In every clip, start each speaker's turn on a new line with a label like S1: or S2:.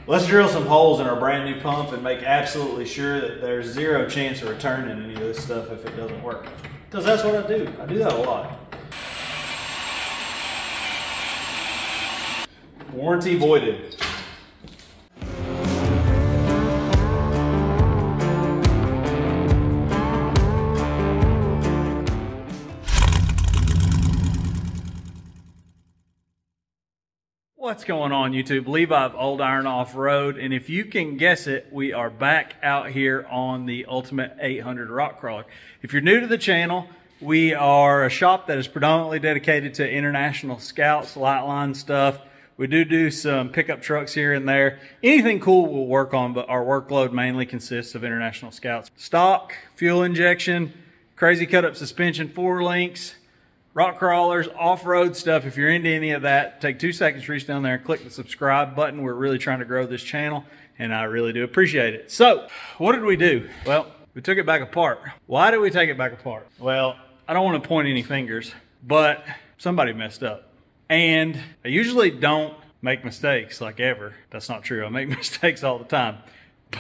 S1: Let's drill some holes in our brand new pump and make absolutely sure that there's zero chance of returning any of this stuff if it doesn't work. Because that's what I do. I do that a lot. Warranty voided. What's going on, YouTube? Levi of Old Iron Off-Road, and if you can guess it, we are back out here on the Ultimate 800 Rock Crawler. If you're new to the channel, we are a shop that is predominantly dedicated to International Scouts, light line stuff. We do some pickup trucks here and there. Anything cool we'll work on, but our workload mainly consists of International Scouts. Stock, fuel injection, crazy cut-up suspension, 4 links, rock crawlers, off-road stuff. If you're into any of that, take 2 seconds to reach down there and click the subscribe button. We're really trying to grow this channel, and I really do appreciate it. So, what did we do? Well, we took it back apart. Why did we take it back apart? Well, I don't want to point any fingers, but somebody messed up. And I usually don't make mistakes, like ever. That's not true. I make mistakes all the time.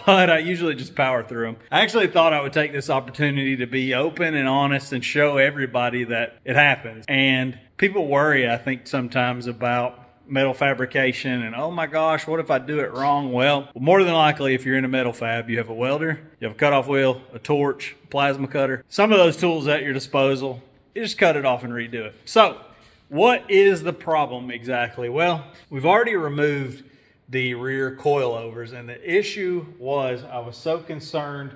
S1: But I usually just power through them. I actually thought I would take this opportunity to be open and honest and show everybody that it happens. And people worry, I think, sometimes about metal fabrication and, oh my gosh, what if I do it wrong? Well, more than likely, if you're in a metal fab, you have a welder, you have a cutoff wheel, a torch, a plasma cutter, some of those tools at your disposal. You just cut it off and redo it. So, what is the problem exactly? Well, we've already removed the rear coilovers, and the issue was I was so concerned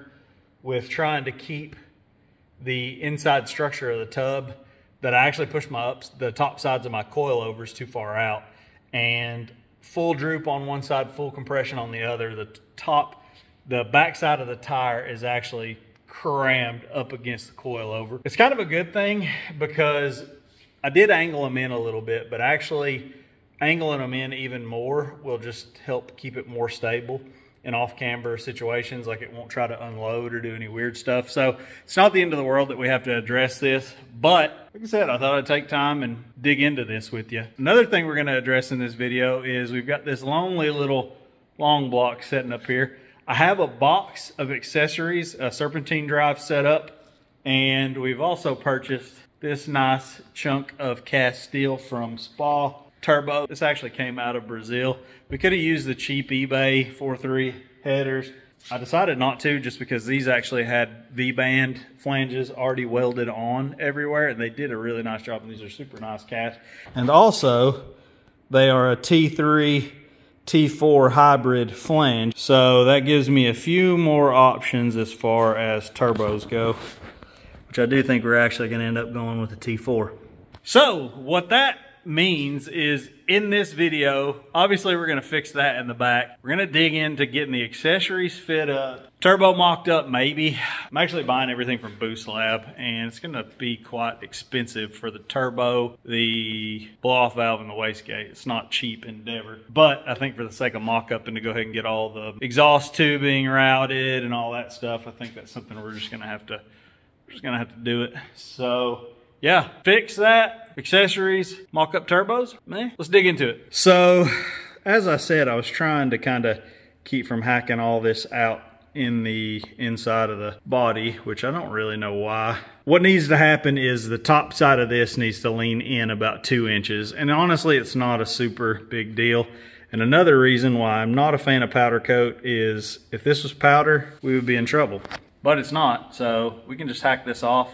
S1: with trying to keep the inside structure of the tub that I actually pushed the top sides of my coilovers too far out, and full droop on one side, full compression on the other. The back side of the tire is actually crammed up against the coilover. It's kind of a good thing because I did angle them in a little bit, but actually angling them in even more will just help keep it more stable in off-camber situations, like it won't try to unload or do any weird stuff. So it's not the end of the world that we have to address this, but like I said, I thought I'd take time and dig into this with you. Another thing we're gonna address in this video is we've got this lonely little long block sitting up here. I have a box of accessories, a serpentine drive set up, and we've also purchased this nice chunk of cast steel from Spa Turbo. This actually came out of Brazil. We could have used the cheap eBay 4.3 headers. I decided not to, just because these actually had V-band flanges already welded on everywhere, and they did a really nice job, and these are super nice cast. And also, they are a T3 T4 hybrid flange, so that gives me a few more options as far as turbos go, which I do think we're actually going to end up going with the T4. So what that means is, in this video, obviously we're going to fix that in the back. We're going to dig into getting the accessories fit up, turbo mocked up maybe. I'm actually buying everything from Boost Lab, and it's going to be quite expensive for the turbo, the blow-off valve, and the wastegate. It's not cheap endeavor, but I think for the sake of mock-up and to go ahead and get all the exhaust tubing routed and all that stuff, I think that's something we're just going to have to do it. So yeah, fix that. Accessories, mock-up turbos, man, let's dig into it. So, as I said, I was trying to kind of keep from hacking all this out in the inside of the body, which I don't really know why. What needs to happen is the top side of this needs to lean in about 2 inches, and honestly, it's not a super big deal. And another reason why I'm not a fan of powder coat is if this was powder, we would be in trouble. But it's not, so we can just hack this off.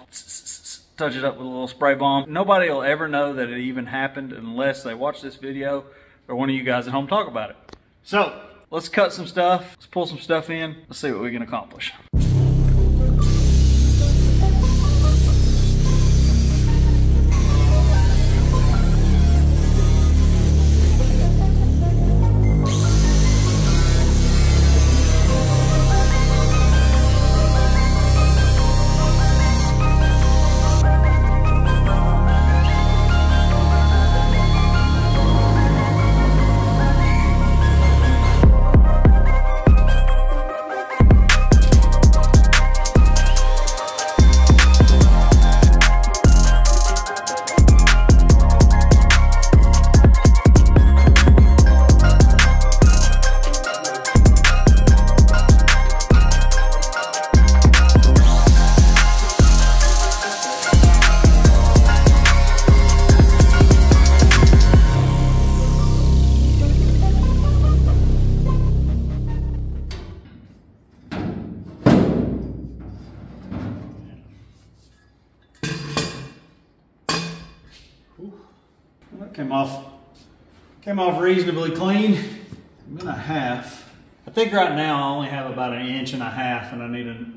S1: Touch it up with a little spray bomb. Nobody will ever know that it even happened unless they watch this video or one of you guys at home talk about it. So let's cut some stuff, let's pull some stuff in, let's see what we can accomplish. came off reasonably clean. I'm in a half. I think right now I only have about 1.5 inches, and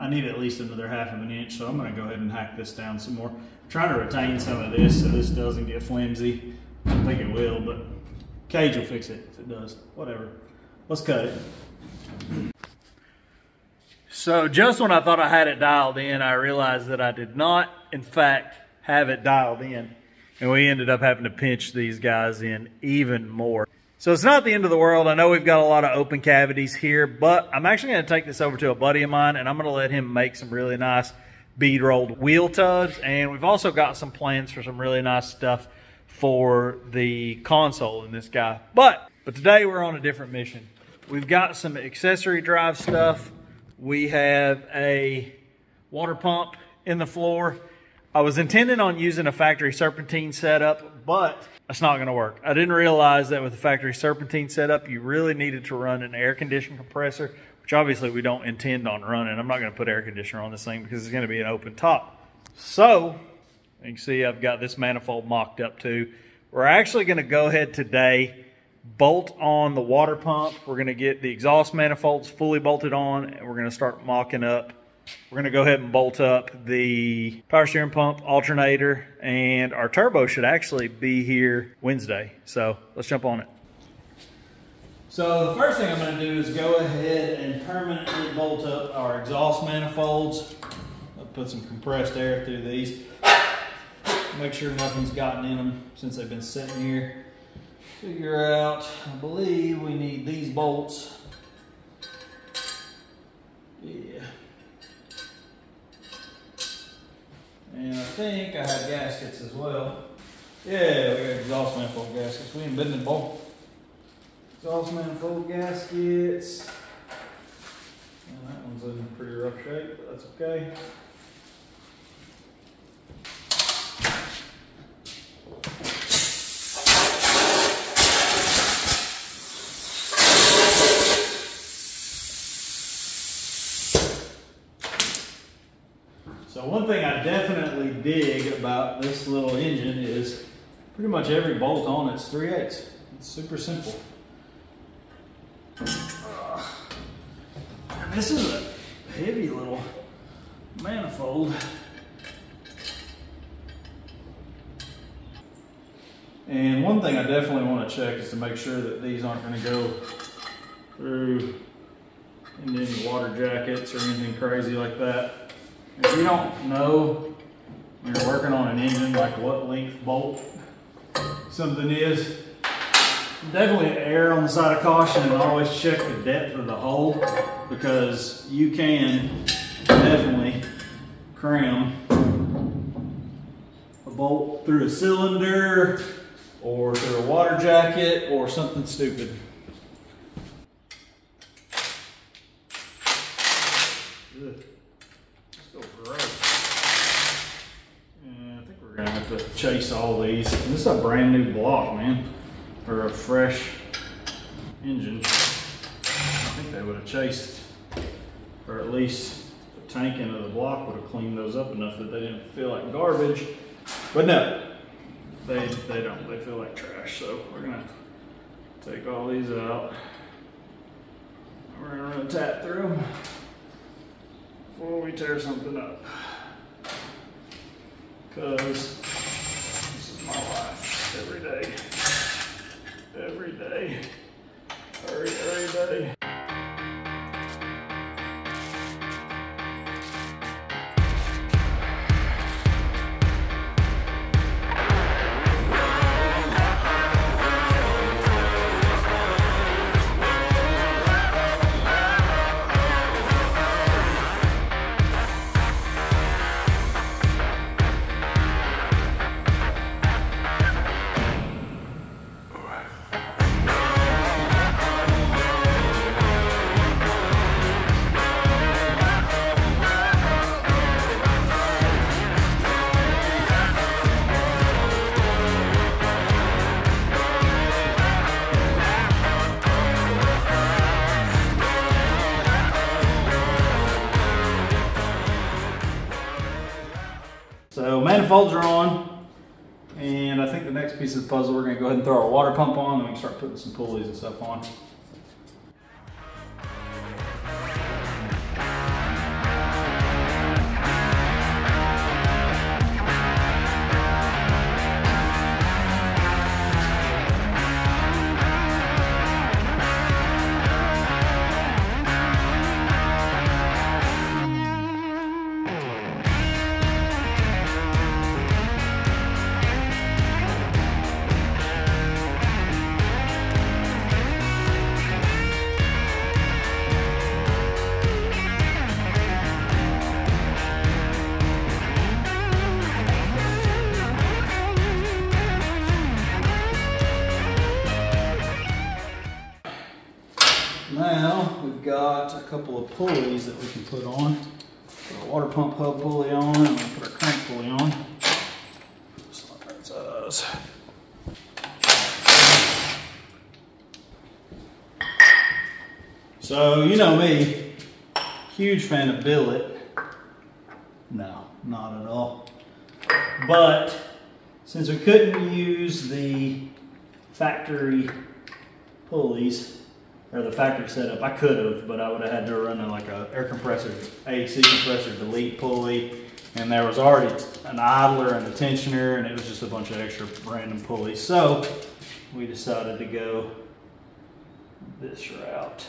S1: I need at least another 1/2 inch. So I'm gonna go ahead and hack this down some more. I'm trying to retain some of this so this doesn't get flimsy. I don't think it will, but cage will fix it if it does. Whatever. Let's cut it. So just when I thought I had it dialed in, I realized that I did not, in fact, have it dialed in. And we ended up having to pinch these guys in even more. So it's not the end of the world. I know we've got a lot of open cavities here, but I'm actually going to take this over to a buddy of mine, and I'm going to let him make some really nice bead rolled wheel tubs. And we've also got some plans for some really nice stuff for the console in this guy. But today we're on a different mission. We've got some accessory drive stuff. We have a water pump in the floor. I was intending on using a factory serpentine setup, but that's not going to work. I didn't realize that with the factory serpentine setup, you really needed to run an air conditioning compressor, which obviously we don't intend on running. I'm not going to put air conditioner on this thing because it's going to be an open top. So you can see I've got this manifold mocked up too. We're actually going to go ahead today, bolt on the water pump. We're going to get the exhaust manifolds fully bolted on, and we're going to start mocking up. We're going to go ahead and bolt up the power steering pump, alternator, and our turbo should actually be here Wednesday. So let's jump on it. So the first thing I'm going to do is go ahead and permanently bolt up our exhaust manifolds. I'll put some compressed air through these. Make sure nothing's gotten in them since they've been sitting here. Figure out, I believe we need these bolts. Yeah. And I think I have gaskets as well. Yeah, we got exhaust manifold gaskets. We ain't been in both. Exhaust manifold gaskets. And that one's in pretty rough shape, but that's okay. So one thing I definitely dig about this little engine is pretty much every bolt on it's 3/8. It's super simple. And this is a heavy little manifold. And one thing I definitely want to check is to make sure that these aren't going to go through into any water jackets or anything crazy like that. If you don't know when you're working on an engine like what length bolt something is, definitely err on the side of caution and always check the depth of the hole, because you can definitely cram a bolt through a cylinder or through a water jacket or something stupid. Ugh. We're gonna have to chase all these. This is a brand new block, man, or a fresh engine. I think they would have chased, or at least the tanking of the block would have cleaned those up enough that they didn't feel like garbage. But no, they don't. They feel like trash. So we're gonna take all these out. We're gonna run a tap through them before we tear something up. Because this is my life every day, every day, every day. So manifolds are on, and I think the next piece of the puzzle, we're gonna go ahead and throw our water pump on, and we can start putting some pulleys and stuff on. Now we've got a couple of pulleys that we can put on. Put our water pump hub pulley on, and we'll put our crank pulley on. Just like that size. So you know me, huge fan of billet. No, not at all. But since we couldn't use the factory pulleys, or the factory setup, I could have, but I would have had to run like a air compressor, AC compressor delete pulley, and there was already an idler and a tensioner, and it was just a bunch of extra random pulleys. So we decided to go this route.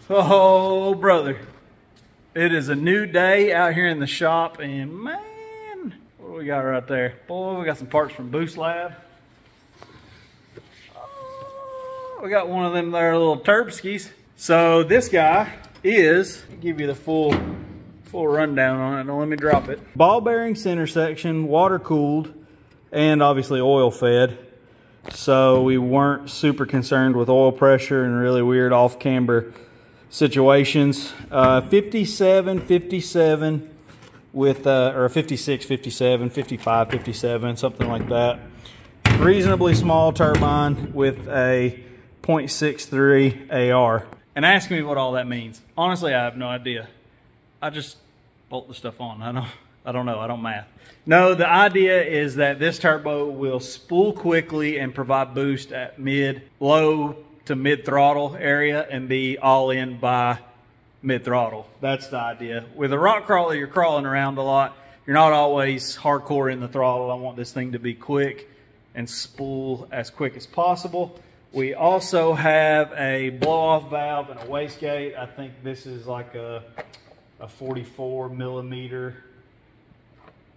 S1: Oh, brother. It is a new day out here in the shop, and man, what do we got right there? Boy, we got some parts from Boost Lab. Oh, we got one of them there little Turbskis. So this guy is, I'll give you the full rundown on it. Don't let me drop it. Ball bearing center section, water cooled, and obviously oil fed. So we weren't super concerned with oil pressure and really weird off camber situations. 57, 57 with, or 56, 57, 55, 57, something like that. Reasonably small turbine with a 0.63 AR. And ask me what all that means. Honestly, I have no idea. I just bolt the stuff on. I don't know. I don't math. No, the idea is that this turbo will spool quickly and provide boost at low to mid throttle area and be all in by mid throttle. That's the idea. With a rock crawler, you're crawling around a lot. You're not always hardcore in the throttle. I want this thing to be quick and spool as quick as possible. We also have a blow-off valve and a wastegate. I think this is like a 44 millimeter,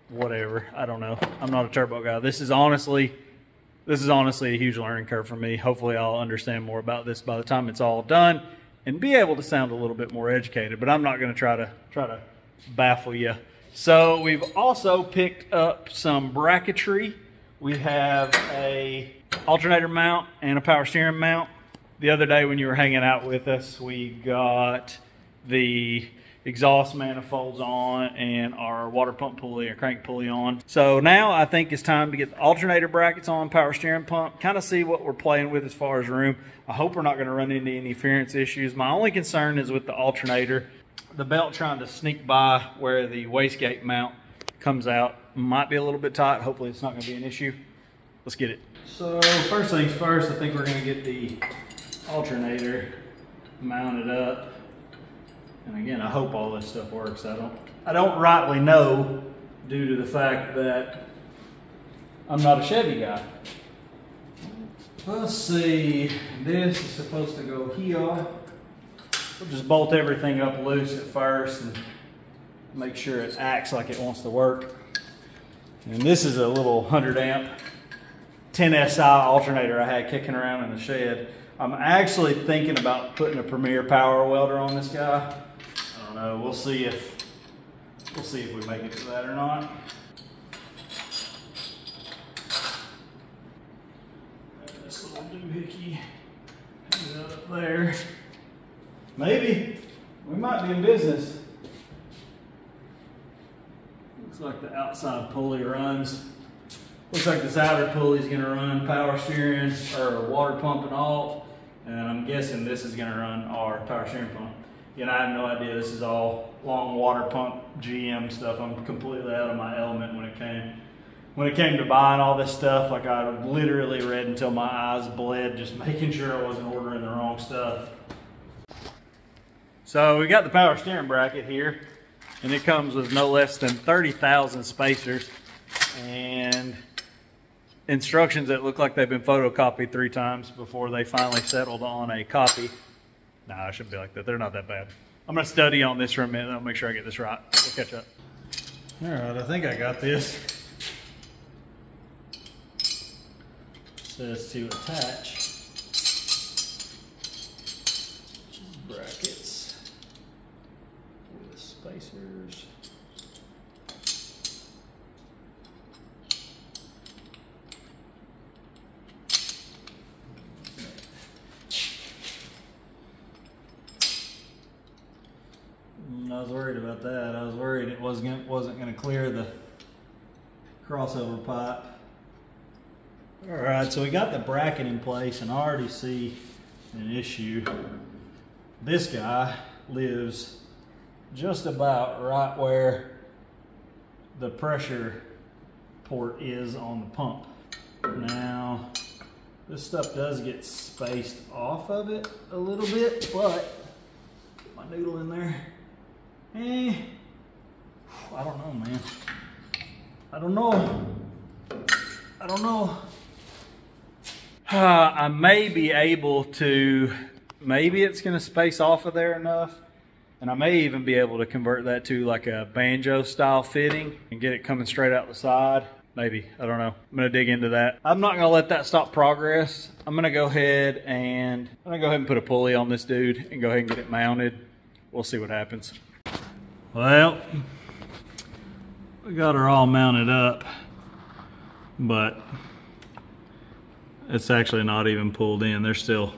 S1: whatever. I don't know. I'm not a turbo guy. This is honestly a huge learning curve for me. Hopefully I'll understand more about this by the time it's all done and be able to sound a little bit more educated, but I'm not going to try to baffle you. So we've also picked up some bracketry. We have a alternator mount and a power steering mount. The other day when you were hanging out with us, we got the exhaust manifolds on and our water pump pulley or crank pulley on. So now I think it's time to get the alternator brackets on, power steering pump, kind of see what we're playing with as far as room. I hope we're not going to run into any interference issues. My only concern is with the alternator. The belt trying to sneak by where the wastegate mount comes out might be a little bit tight. Hopefully it's not going to be an issue. Let's get it. So first things first, I think we're going to get the alternator mounted up. And again, I hope all this stuff works. I don't rightly know due to the fact that I'm not a Chevy guy. Let's see, this is supposed to go here. We'll just bolt everything up loose at first and make sure it acts like it wants to work. And this is a little 100 amp 10 SI alternator I had kicking around in the shed. I'm actually thinking about putting a Premier Power Welder on this guy. I don't know. We'll see if we make it to that or not. This little doohickey is up there. Maybe we might be in business. outside pulley runs. Looks like this outer pulley is going to run power steering or water pump and alt, and I'm guessing this is going to run our power steering pump. I had no idea. This is all long water pump GM stuff. I'm completely out of my element when it came to buying all this stuff. Like, I literally read until my eyes bled, just making sure I wasn't ordering the wrong stuff. So we got the power steering bracket here, and it comes with no less than 30,000 spacers and instructions that look like they've been photocopied 3 times before they finally settled on a copy. Nah, it shouldn't be like that. They're not that bad. I'm gonna study on this for a minute. I'll make sure I get this right. We'll catch up. All right, I think I got this. It says to attach brackets with spacers. I was worried about that. I was worried it wasn't going to clear the crossover pipe. All right, so we got the bracket in place, and I already see an issue. This guy lives just about right where the pressure port is on the pump. Now, this stuff does get spaced off of it a little bit, but my noodle in there. I don't know, man. I don't know. I may be able to, maybe it's going to space off of there enough, and I may even be able to convert that to like a banjo style fitting and get it coming straight out the side. Maybe, I don't know. I'm going to dig into that. I'm not going to let that stop progress. I'm going to go ahead and put a pulley on this dude and go ahead and get it mounted. We'll see what happens. Well, we got her all mounted up, but it's actually not even pulled in. There's still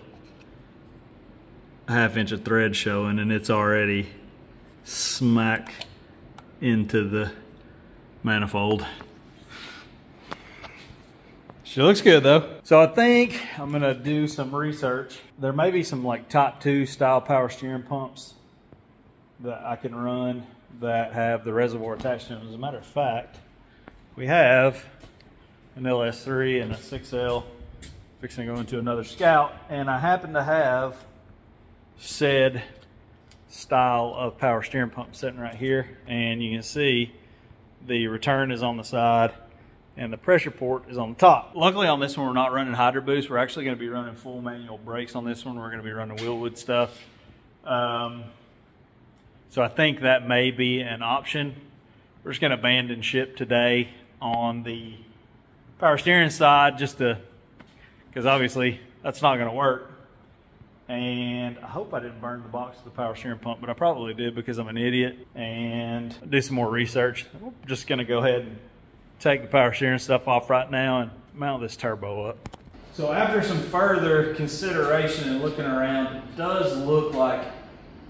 S1: a ½ inch of thread showing, and it's already smack into the manifold. She looks good though. So I think I'm gonna do some research. There may be some like Type 2 style power steering pumps that I can run that have the reservoir attached to them. As a matter of fact, we have an LS3 and a 6L fixing to go into another Scout, and I happen to have said style of power steering pump sitting right here, and you can see the return is on the side and the pressure port is on the top. Luckily on this one we're not running Hydro Boost. We're actually going to be running full manual brakes on this one. We're going to be running Wilwood stuff. So I think that may be an option. We're just going to abandon ship today on the power steering side just to, because obviously that's not going to work. And I hope I didn't burn the box of the power steering pump, but I probably did because I'm an idiot. And do some more research. I'm just going to go ahead and take the power steering stuff off right now and mount this turbo up. So after some further consideration and looking around, it does look like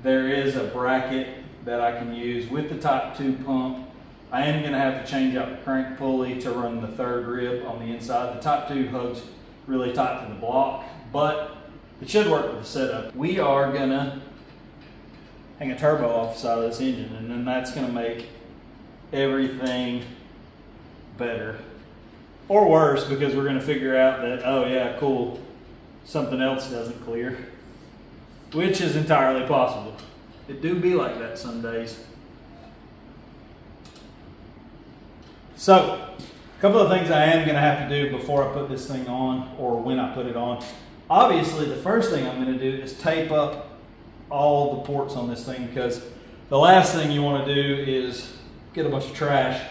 S1: there is a bracket that I can use with the Type 2 pump. I am going to have to change out the crank pulley to run the 3rd rib on the inside. The Type 2 hugs really tight to the block, but it should work with the setup. We are going to hang a turbo off the side of this engine, and then that's going to make everything better. Or worse, because we're going to figure out that, oh yeah, cool, something else doesn't clear. Which is entirely possible. It do be like that some days. So, a couple of things I am going to have to do before I put this thing on, or when I put it on. Obviously, the first thing I'm going to do is tape up all the ports on this thing, because the last thing you want to do is get a bunch of trash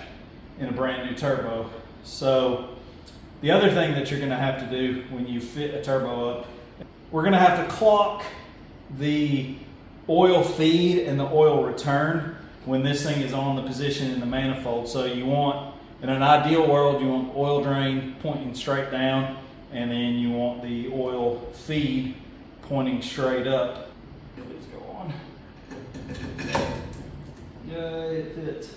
S1: in a brand new turbo. So, the other thing that you're going to have to do when you fit a turbo up, we're going to have to clock the oil feed and the oil return when this thing is on the position in the manifold. So you want, in an ideal world, you want oil drain pointing straight down, and then you want the oil feed pointing straight up. Let's go on. Yeah, it fits.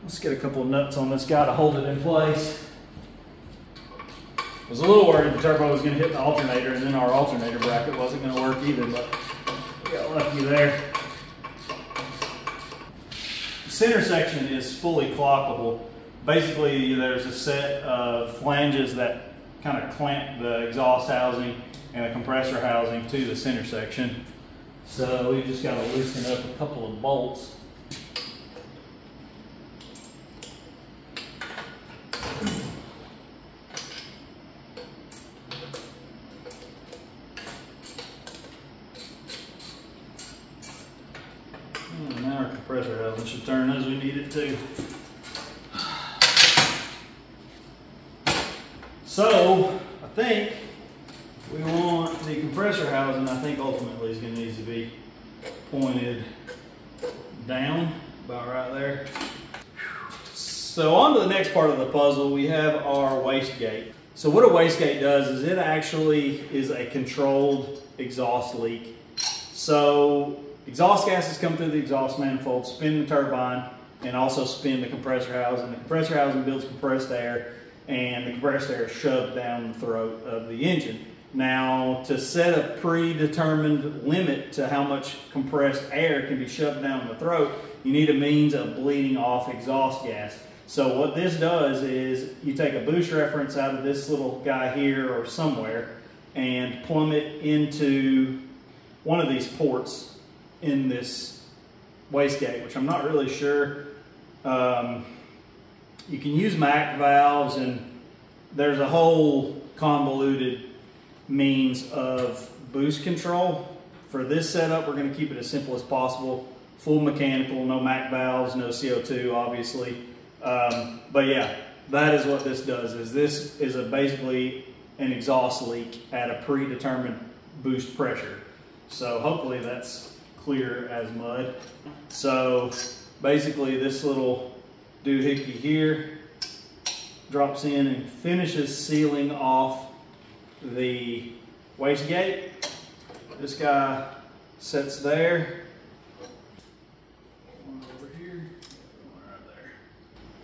S1: Let's get a couple of nuts on this guy to hold it in place. I was a little worried the turbo was going to hit the alternator, and then our alternator bracket wasn't going to work either, but we got lucky there. The center section is fully clockable. Basically, there's a set of flanges that kind of clamp the exhaust housing and the compressor housing to the center section. So we just got to loosen up a couple of bolts. And now our compressor housing should turn as we need it to. So I think we want the compressor housing, I think ultimately is going to need to be pointed down, about right there. So on to the next part of the puzzle, we have our wastegate. So what a wastegate does is it actually is a controlled exhaust leak. So exhaust gases come through the exhaust manifold, spin the turbine, and also spin the compressor housing. The compressor housing builds compressed air, and the compressed air is shoved down the throat of the engine. Now, to set a predetermined limit to how much compressed air can be shoved down the throat, you need a means of bleeding off exhaust gas. So what this does is you take a boost reference out of this little guy here or somewhere and plumb it into one of these ports in this wastegate, which I'm not really sure. You can use MAC valves, and there's a whole convoluted means of boost control. For this setup, we're going to keep it as simple as possible. Full mechanical, no MAC valves, no CO2, obviously. But yeah, that is what this does. This is basically an exhaust leak at a predetermined boost pressure. So hopefully that's clear as mud. So basically this little doohickey here drops in and finishes sealing off the wastegate. This guy sits there. One over here, one right there.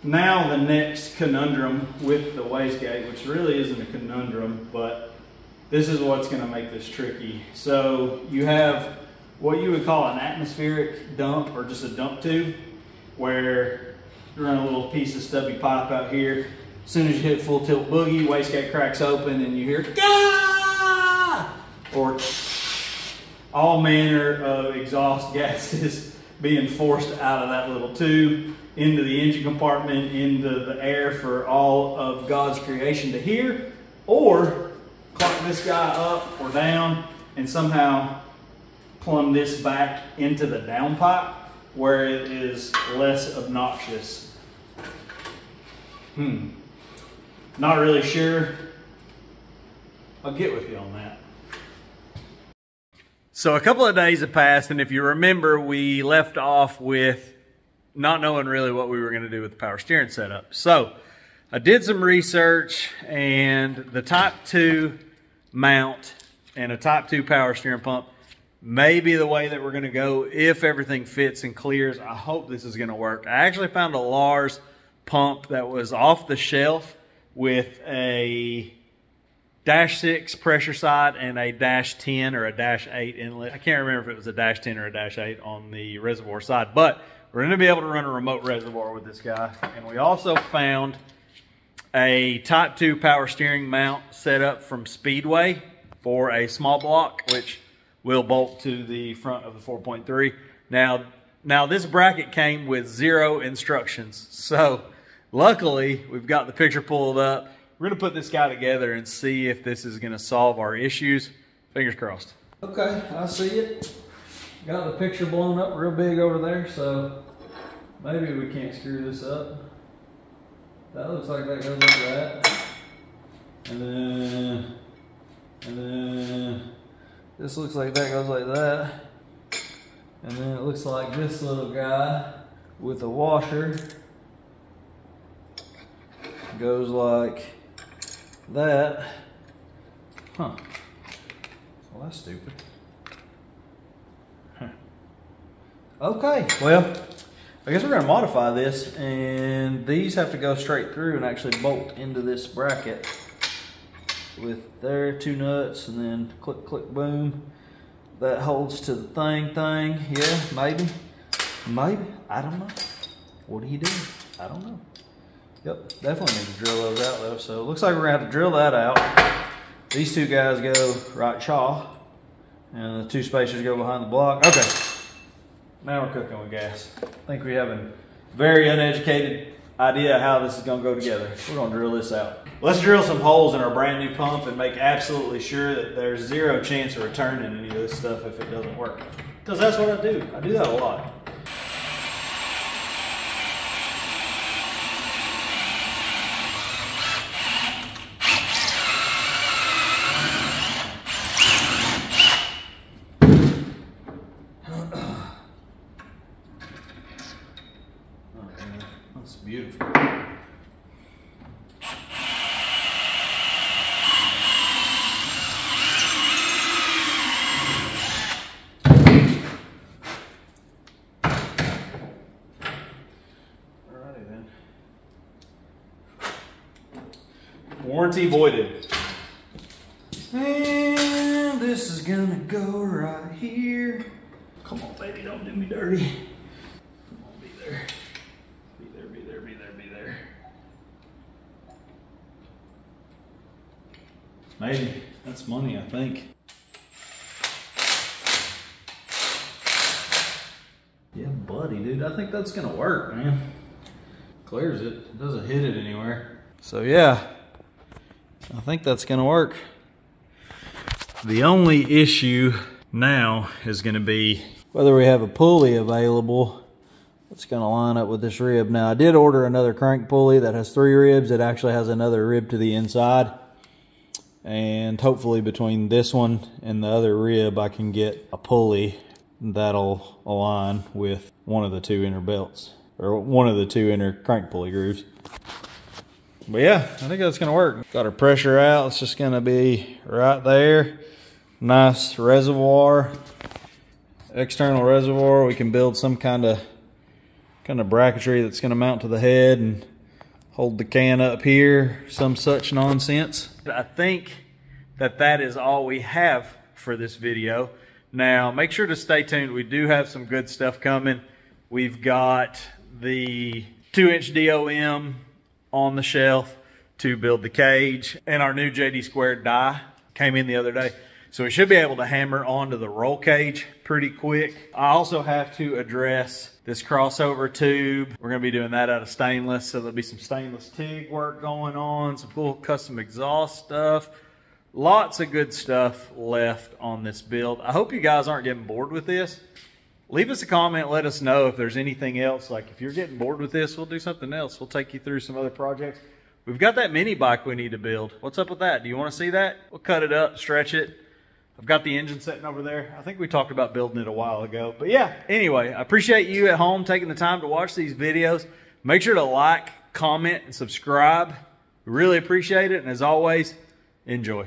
S1: Now the next conundrum with the wastegate, which really isn't a conundrum, but this is what's going to make this tricky. So you have what you would call an atmospheric dump, or just a dump tube, where you run a little piece of stubby pipe out here. As soon as you hit full tilt boogie, wastegate cracks open and you hear "Gah!" or all manner of exhaust gases being forced out of that little tube into the engine compartment, into the air for all of God's creation to hear, or clock this guy up or down and somehow plumb this back into the downpipe where it is less obnoxious. Not really sure. I'll get with you on that. So a couple of days have passed, and if you remember, we left off with not knowing really what we were going to do with the power steering setup. So I did some research, and the Type 2 mount and a Type 2 power steering pump may be the way that we're going to go if everything fits and clears. I hope this is going to work. I actually found a Lars pump that was off the shelf with a -6 pressure side and a -10 or a -8 inlet. I can't remember if it was a -10 or a -8 on the reservoir side, but we're going to be able to run a remote reservoir with this guy. And we also found a Type 2 power steering mount set up from Speedway for a small block, which will bolt to the front of the 4.3. Now this bracket came with 0 instructions. So luckily we've got the picture pulled up. We're gonna put this guy together and see if this is gonna solve our issues. Fingers crossed. Okay, I see it. Got the picture blown up real big over there, so maybe we can't screw this up. That looks like that goes like that. And then this looks like that goes like that. And then it looks like this little guy with a washer goes like that. Huh. Well, that's stupid. Huh. Okay, well, I guess we're gonna modify this, and these have to go straight through and actually bolt into this bracket with their 2 nuts, and then click, click, boom. That holds to the thing. Yeah, maybe, I don't know. What do you do? I don't know. Yep, definitely need to drill those out though. So it looks like we're gonna have to drill that out. These 2 guys go right chaw, and the 2 spacers go behind the block. Okay, now we're cooking with gas. I think we have a very uneducated idea how this is gonna go together. We're gonna drill this out. Let's drill some holes in our brand new pump and make absolutely sure that there's 0 chance of returning any of this stuff if it doesn't work. Because that's what I do. I do that a lot. That's beautiful. Alrighty then. Warranty voided. And this is gonna go right here. Come on, baby, don't do me dirty. Come on, be there. Be there. Maybe. That's money, I think. Yeah, buddy, dude. I think that's gonna work, man. Clears it. It doesn't hit it anywhere. So yeah, I think that's gonna work. The only issue now is gonna be whether we have a pulley available that's gonna line up with this rib. Now I did order another crank pulley that has 3 ribs. It actually has another rib to the inside. And hopefully between this one and the other rib, I can get a pulley that'll align with one of the 2 inner belts, or one of the 2 inner crank pulley grooves. But yeah, I think that's gonna work. Got our pressure out. It's just gonna be right there. Nice reservoir, external reservoir. We can build some kind of bracketry that's gonna mount to the head and hold the can up here, some such nonsense. I think that is all we have for this video. Now, make sure to stay tuned. We do have some good stuff coming. We've got the 2-inch DOM on the shelf to build the cage, and our new JD Squared die came in the other day. So we should be able to hammer onto the roll cage pretty quick. I also have to address this crossover tube. We're gonna be doing that out of stainless, so there'll be some stainless TIG work going on, some cool custom exhaust stuff. Lots of good stuff left on this build. I hope you guys aren't getting bored with this. Leave us a comment, let us know if there's anything else. Like if you're getting bored with this, we'll do something else. We'll take you through some other projects. We've got that mini bike we need to build. What's up with that? Do you wanna see that? We'll cut it up, stretch it. I've got the engine sitting over there. I think we talked about building it a while ago. But yeah, anyway, I appreciate you at home taking the time to watch these videos. Make sure to like, comment, and subscribe. We really appreciate it. And as always, enjoy.